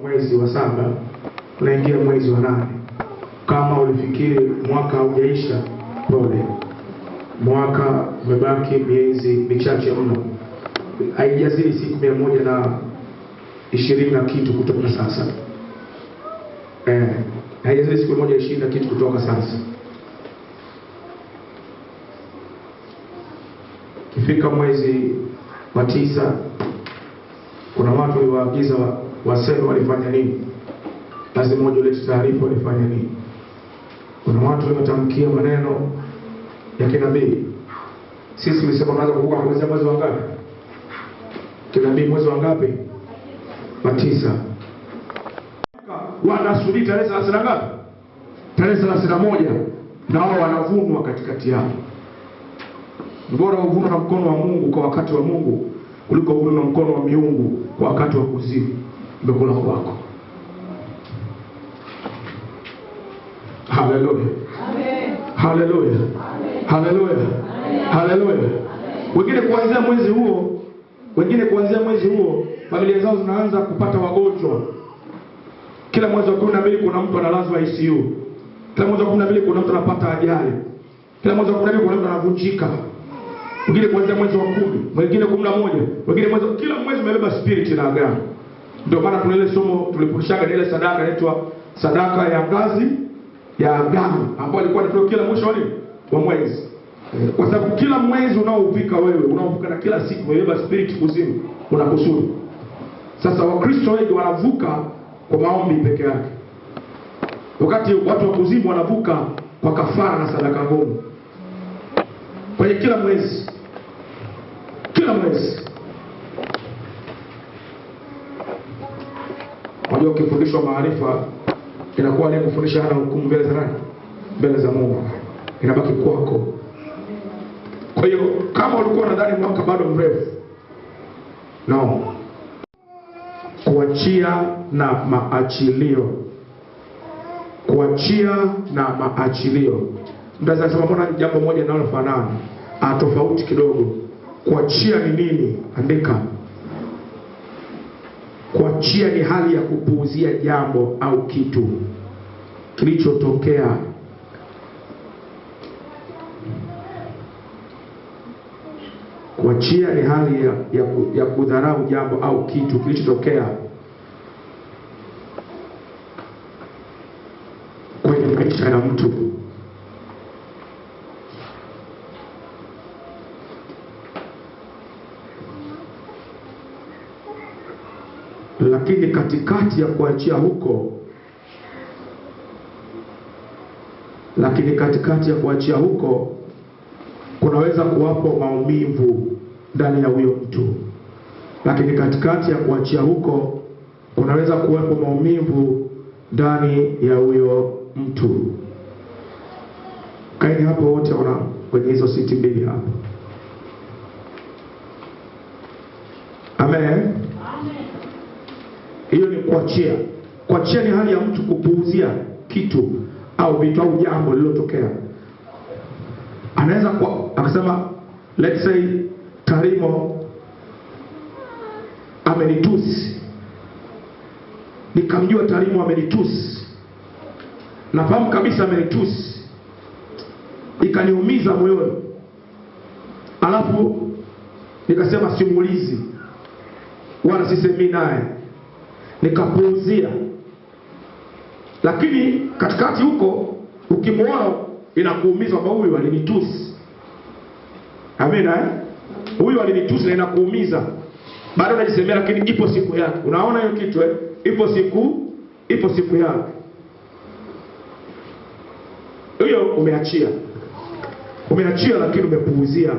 Mwezi wa 7 unaingia mwezi wa 8. Kama ulifikiri mwaka haujaisha, pole. Mwaka umebaki miezi michache mno. Haijazidi siku 120 na kitu kutoka sasa. Haijazidi siku 120 na kitu kutoka sasa. Kifika mwezi wa 9, kuna watu waliwaagiza waseme walifanya nini. Lazima moja ulete taarifa walifanya nini. Kuna watu wametamkia maneno ya kinabii. Sisi tulisema tunaanza kuvuka kuanzia mwezi wa ngapi? Kinabii mwezi wa ngapi? Wa 9. Wanasubiri tarehe 30 ngapi? Tarehe 31, na wao wanavunwa katikati yao. Bora uvunwe na mkono wa Mungu kwa wakati wa Mungu kuliko uvunwe na mkono wa miungu kwa wakati wa kuzimu. Mbekula kwako. Haleluya. Amen. Haleluya. Haleluya. Haleluya. Wengine kuanzia mwezi huo familia zao zinaanza kupata wagonjwa. Kila mwezi wa 12 kuna mtu analazwa ICU. Kila mwezi wa 12 kuna mtu anapata ajali. Kila mwezi wa 12 kuna mtu anavunjika. Wengine kuanzia mwezi wa 10, wengine 11, wengine kila mwezi umebeba spirit na agano. Ndio maana kuna ile somo tulipokishaga ile sadaka inaitwa sadaka ya ngazi ya agano, ambayo ilikuwa inatoka kila mwisho wa mwezi. Kwa sababu kila mwezi unaoupika wewe, unaovuka na kila siku umebeba spirit kuzimu, unakusudi. Sasa Wakristo wengi wanavuka kwa maombi peke yake, wakati watu wa kuzimu wanavuka kwa kafara na sadaka ngumu. Kwenye kila mwezi. Unajua ukifundishwa maarifa inakuwa ni kufundisha hana hukumu mbele za nani? Mbele za Mungu. Inabaki kwako. Kwa hiyo kama ulikuwa unadhani mwaka bado mrefu, no. Kuachia na maachilio. Kuachia na maachilio. Mtaweza kusema mbona jambo moja linalofanana, tofauti kidogo. Kuachia ni nini? Andika. Kuachia ni hali ya kupuuzia jambo au kitu kilichotokea. Kuachia ni hali ya kudharau jambo au kitu kilichotokea kwenye maisha ya mtu. Lakini katikati ya kuachia huko, kunaweza kuwapo maumivu ndani ya huyo mtu. Lakini katikati ya kuachia huko, kunaweza kuwapo maumivu ndani ya huyo mtu. Kaini hapo wote kwenye hizo siti mbili hapo. Amen. Hiyo ni kuachia. Kuachia ni hali ya mtu kupuuzia kitu au vitu au jambo lililotokea. Anaweza akasema, let's say Tarimo amenitusi. Nikamjua Tarimo amenitusi. Nafahamu kabisa amenitusi. Ikaniumiza moyoni. Alafu nikasema simulizi, wala sisemi naye, nikapuuzia. Lakini katikati huko ukimwona inakuumiza kwamba huyu alinitusi. Amina. Huyu alinitusi na inakuumiza. Bado unajisemea lakini ipo siku yake. Unaona hiyo kitu ipo siku yake. Hiyo umeachia. Umeachia lakini umepuuzia